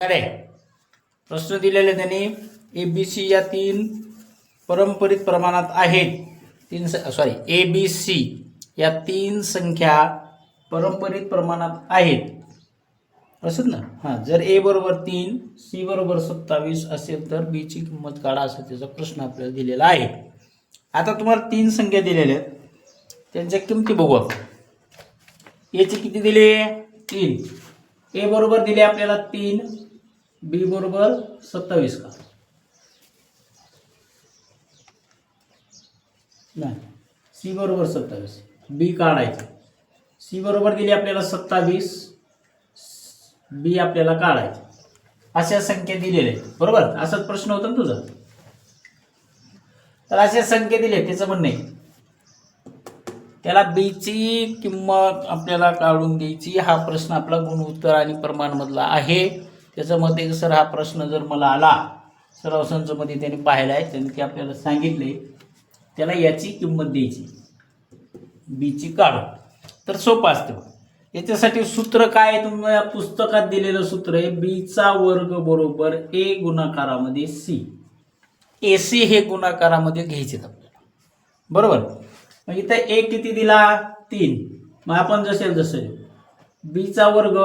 अरे प्रश्न दिलेले त्यांनी ए बी सी या तीन परंपरित प्रमाणात आहेत ए बी सी या तीन संख्या परंपरित प्रमाणात आहेत असं ना. हां, जर ए बरोबर 3 सी बरोबर 27 असेल तर बी ची किंमत काढा असा त्याचा प्रश्न आपल्याला दिलेला आहे. आता तुम्हाला तीन संख्या दिलेल्या आहेत, त्यांच्या किमती बघू आपण. एची किती दिले 3, ए बरोबर दिले आपल्याला 3, बी बरोबर 27 का नाही, सी बरोबर 27, बी काढायचं. सी बरोबर दिली आपल्याला 27, बी आपल्याला काढायचं. अशा संख्या दिलेल्या आहेत बरोबर. असाच प्रश्न होता ना तुझा. तर अशा संख्या दिल्या त्याचं म्हणणं आहे त्याला बी ची किंमत आपल्याला काढून द्यायची. हा प्रश्न आपला गुण उत्तर आणि प्रमाण मधला आहे. त्याचं मत आहे सर हा प्रश्न जर मला आला सराव संचमध्ये त्यांनी पाहिला आहे, त्यांनी ते आपल्याला सांगितले त्याला याची किंमत द्यायची बीची काढून, तर सोपं असतं. याच्यासाठी सूत्र काय आहे, तुम्हाला पुस्तकात दिलेलं सूत्र आहे बीचा वर्ग बरोबर ए गुणाकारामध्ये सी. ए सी हे गुणाकारामध्ये घ्यायचे आपल्याला बरोबर. मग इथं ए किती दिला 3, मग आपण जसे बीचा वर्ग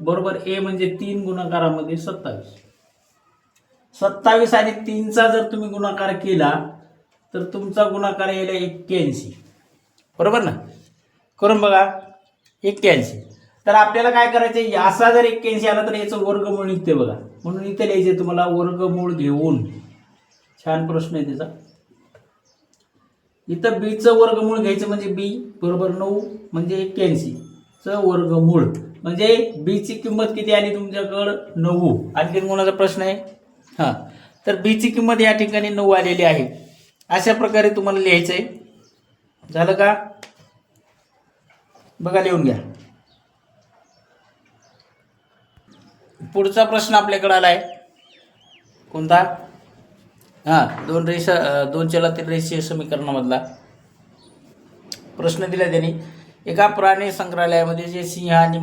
बरोबर ए म्हणजे 3 गुणाकारामध्ये 27. 27 आणि 3चा जर तुम्ही गुणाकार केला तर तुमचा गुणाकार येईल 81 बरोबर ना. करून बघा 81. तर आपल्याला काय करायचं, असा जर 81 आला तर याचं वर्गमूळ निघते बघा. म्हणून इथे लिहायचे तुम्हाला वर्गमूळ घेऊन. छान प्रश्न आहे त्याचा. इथं बीचं वर्गमूळ घ्यायचं म्हणजे बी बरोबर 9 म्हणजे 81 चं वर्गमूळ म्हणजे बी ची किंमत किती आली तुमच्याकडं 9. आणखी कोणाचा प्रश्न आहे. हां, तर बी ची किंमत या ठिकाणी 9 आलेली आहे. अशा प्रकारे तुम्हाला लिहायचं आहे. झालं का बघा, लिहून घ्या. पुढचा प्रश्न आपल्याकडे आलाय कोणता. हां, दोन चलातील रेषीय समीकरणामधला प्रश्न दिला त्यांनी. एका प्राणी संग्रहालयामध्ये जे सिंह आणि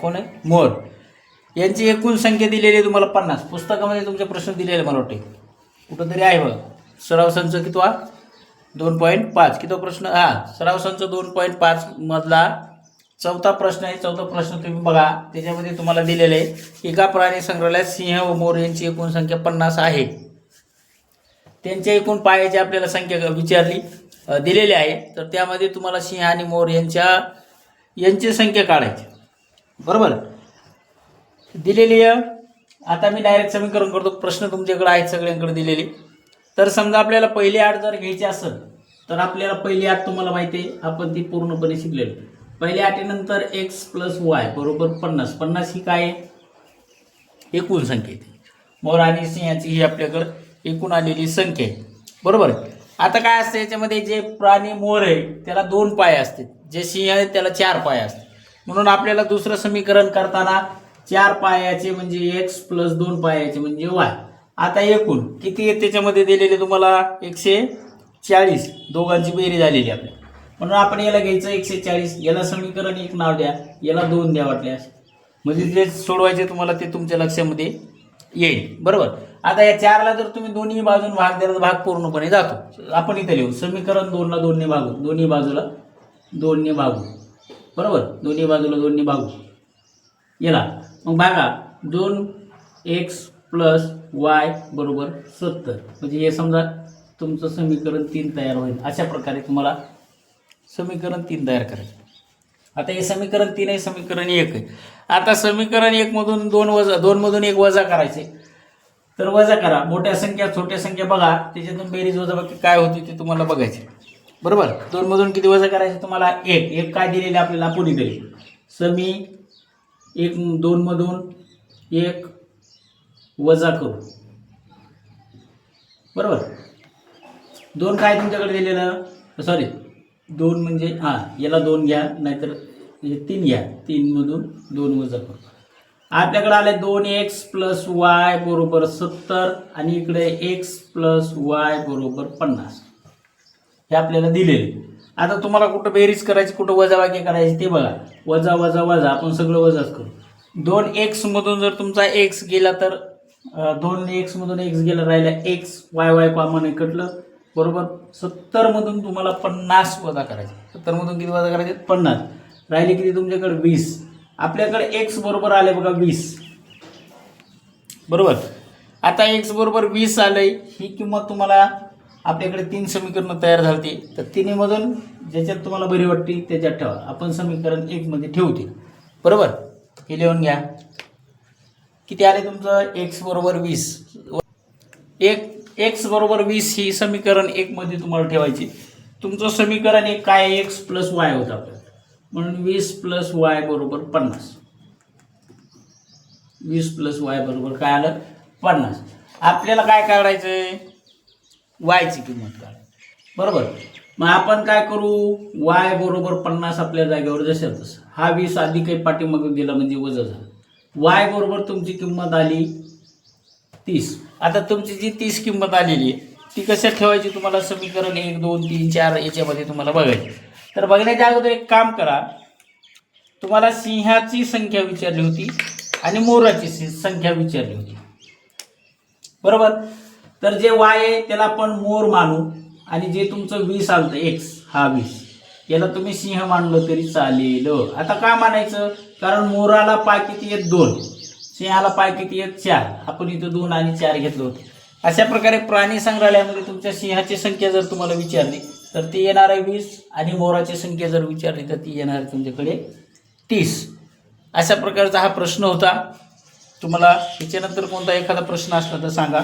कोण आहे मोर यांची एकूण संख्या दिलेली आहे तुम्हाला 50. पुस्तकामध्ये तुमचे प्रश्न दिलेले मला वाटते कुठंतरी आहे बघ. सराव संच कितवा 2.5 किती प्रश्न. हां, सराव संच 2.5 मधला चौथा प्रश्न आहे. चौथा प्रश्न तुम्ही बघा, त्याच्यामध्ये तुम्हाला दिलेले आहे एका प्राणी संग्रहालयात सिंह व मोर यांची एकूण संख्या 50 आहे. त्यांच्या एकूण पायाची आपल्याला संख्या विचारली दिलेली आहे. तर त्यामध्ये तुम्हाला सिंह आणि मोर यांची संख्या काढायची बरोबर दिलेली आहे. आता मी डायरेक्ट समीकरण करतो. प्रश्न तुमच्याकडे आहेत सगळ्यांकडे दिलेले. तर समजा आपल्याला पहिली आठ जर घ्यायची असेल तर आपल्याला पहिली आठ तुम्हाला माहिती आहे आपण ती पूर्णपणे शिकलेलो. पहिल्या आठीनंतर एक्स प्लस वाय बरोबर 50. 50 ही काय आहे एकूण संख्या आहे. मोर आणि सिंहाची ही आपल्याकडं एकूण आलेली संख्या आहे बरोबर. आता काय असतं याच्यामध्ये, जे प्राणी मोर आहे त्याला 2 पाय असतात, जे सिंह आहे त्याला 4 पाय असतात. म्हणून आपल्याला दुसरं समीकरण करताना 4 पायाचे म्हणजे एक्स प्लस 2 पायाचे म्हणजे वाय. आता एकूण किती आहे त्याच्यामध्ये दिलेले तुम्हाला 140. दोघांची बेरीज झालेली आपल्याला. म्हणून आपण याला घ्यायचं 140. याला समीकरण 1 नाव द्या, याला 2 द्या वाटल्यास. म्हणजे जे सोडवायचे तुम्हाला ते तुमच्या लक्षामध्ये येईल बरोबर. आता या 4ला जर तुम्ही दोन्ही बाजून भाग दिला तर भाग पूर्णपणे जातो. आपण इथे लिहू समीकरण 2ला 2 ने भागू, दोन्ही बाजूला 2 ने भागू बरोबर. दोन्ही बाजूला 2 ने भागू याला. मग भागा 2x प्लस वाय बरोबर 70. म्हणजे हे समजा तुमचं समीकरण 3 तयार होईल. अशा प्रकारे तुम्हाला समीकरण 3 तयार करायचं. आता हे समीकरण 3 आहे, समीकरण 1 आहे. आता समीकरण 1 मधून 2 मधून 1 वजा करायचे. तर वजा करा. मोठ्या संख्या छोट्या संख्या बघा, त्याच्यातून बेरीज वजाबाकी काय होती ते तुम्हाला बघायचे बरोबर. 2 मधून किती वजा करायचे तुम्हाला 1. काय दिलेले आपल्याला पुढे दिले समी 1. 2 मधून 1 वजा करू बरोबर. 2 काय तुमच्याकडे दिलेलं, सॉरी 2 म्हणजे हां याला 2 घ्या, नाहीतर हे 3 घ्या. 3 मधून 2 वजा करू. आपल्याकडे आले 2x प्लस वाय बरोबर 70 आणि इकडे x प्लस वाय बरोबर 50 हे आपल्याला दिलेले. आता तुम्हाला कुठं बेरीज करायची कुठं वजाबाकी करायची ते बघा. वजा वजा वजा आपण सगळं वजाच करू. 2 एक्स मधून जर तुमचा एक्स गेला तर 2 एक्स मधून एक्स गेला, राहिला एक्स, वाय वाय कॉमन इकडलं, बरोबर. 70 मधून तुम्हाला 50 वजा करायचे. 70 मधून किती वजा करायचे? 50. राहिले किती तुमच्याकडे? 20. आपल्याकडे एक्स बरोबर आले बघा 20, बरोबर. आता एक्स बरोबर 20 आलंय. ही किंमत तुम्हाला आपल्याकडे 3 समीकरणं तयार झाली. तर तिन्हीमधून ज्याच्यात तुम्हाला बरी वाटते त्याच्यात ठेवा. आपण समीकरण 1 मध्ये ठेवते, बरोबर. हे लिहून घ्या. किती आले तुमचं? एक्स बरोबर 20. एक्स बरोबर 20 ही समीकरण 1 मध्ये तुम्हाला ठेवायची. तुमचं समीकरण 1 काय? एक्स प्लस वाय होतं आपल्याला, म्हणून 20 प्लस वाय बरोबर 50. 20 प्लस वाय बरोबर काय आलं? 50. आपल्याला काय काढायचंय? वायची किंमत काढायची, बरोबर. मग आपण काय करू? वाय बरोबर 50 आपल्या जागेवर जसं तसं. हा 20 आधी काही पाठीमागे गेला म्हणजे वजा झाला. वाय बरोबर तुमची किंमत आली 30. आता तुमची जी 30 किंमत आलेली आहे ती कशात ठेवायची? तुम्हाला समीकरण 1, 2, 3, 4 याच्यामध्ये तुम्हाला बघायची. तर बघण्याच्या अगोदर एक काम करा. तुम्हाला सिंहाची संख्या विचारली होती आणि मोराची संख्या विचारली होती, बरोबर. तर जे वाय आहे त्याला आपण मोर मानू, आणि जे तुमचं 20 आलं एक्स, हा 20, याला तुम्ही सिंह मानलं तरी चालेल. आता का मानायचं? कारण मोराला पाय किती आहेत? 2. सिंहाला पाय किती आहेत? 4. आपण इथं 2 आणि 4 घेतलं होतं. अशा प्रकारे प्राणी संग्रहालयामध्ये तुमच्या सिंहाची संख्या जर तुम्हाला विचारली तर ती येणार आहे 20, आणि मोराची संख्या जर विचारली तर ती येणार आहे तुमच्याकडे 30. अशा प्रकारचा हा प्रश्न होता. तुम्हाला याच्यानंतर कोणता एखादा प्रश्न असला तर सांगा,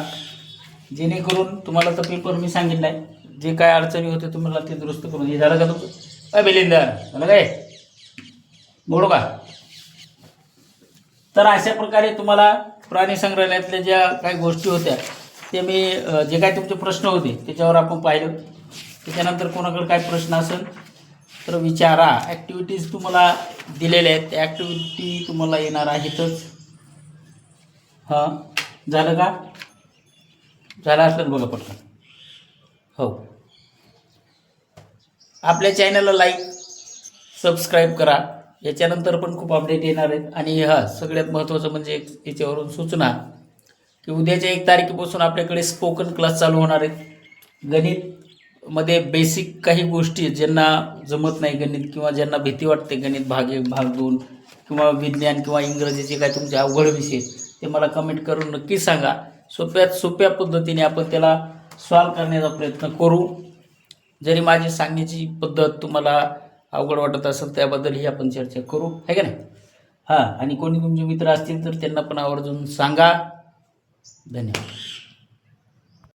जेणेकरून तुम्हाला तर पेपर मी सांगितलं आहे, जे काय अडचणी होते तुम्हाला ते दुरुस्त करून. हे झालं का तुमचं? बिलिंदर झालं काय? मोडू का? तर अशा प्रकारे तुम्हाला प्राणी संग्रहालयातल्या ज्या काही गोष्टी होत्या ते मी जे काही तुमचे प्रश्न होते त्याच्यावर आपण पाहिलं. त्याच्यानंतर कोणाकडे काय प्रश्न असेल तर विचारा. ॲक्टिव्हिटीज तुम्हाला दिलेल्या आहेत, त्या ॲक्टिव्हिटी तुम्हाला येणार आहेतच. हां, झालं का? झालं असलं बघा पटकन. हो, आपल्या चॅनलला लाईक, सबस्क्राईब करा. याच्यानंतर पण खूप अपडेट येणार आहेत. आणि सगळ्यात महत्त्वाचं म्हणजे याच्यावरून सूचना की उद्याच्या 1 तारखेपासून आपल्याकडे स्पोकन क्लास चालू होणार आहेत. गणितमध्ये बेसिक काही गोष्टी ज्यांना जमत नाही गणित, किंवा ज्यांना भीती वाटते गणित भाग 1 भाग 2, किंवा विज्ञान किंवा इंग्रजीचे काय तुमचे अवघड विषय ते मला कमेंट करून नक्की सांगा. सोप्यात सोप्या पद्धतीने आपण त्याला सॉल्व करण्याचा प्रयत्न करू. जरी माझी सांगण्याची पद्धत तुम्हाला अवघड वाटत असेल त्याबद्दलही आपण चर्चा करू, आहे का नाही? आणि कोणी तुमचे मित्र असतील तर त्यांना पण आवर्जून सांगा. धन्यवाद.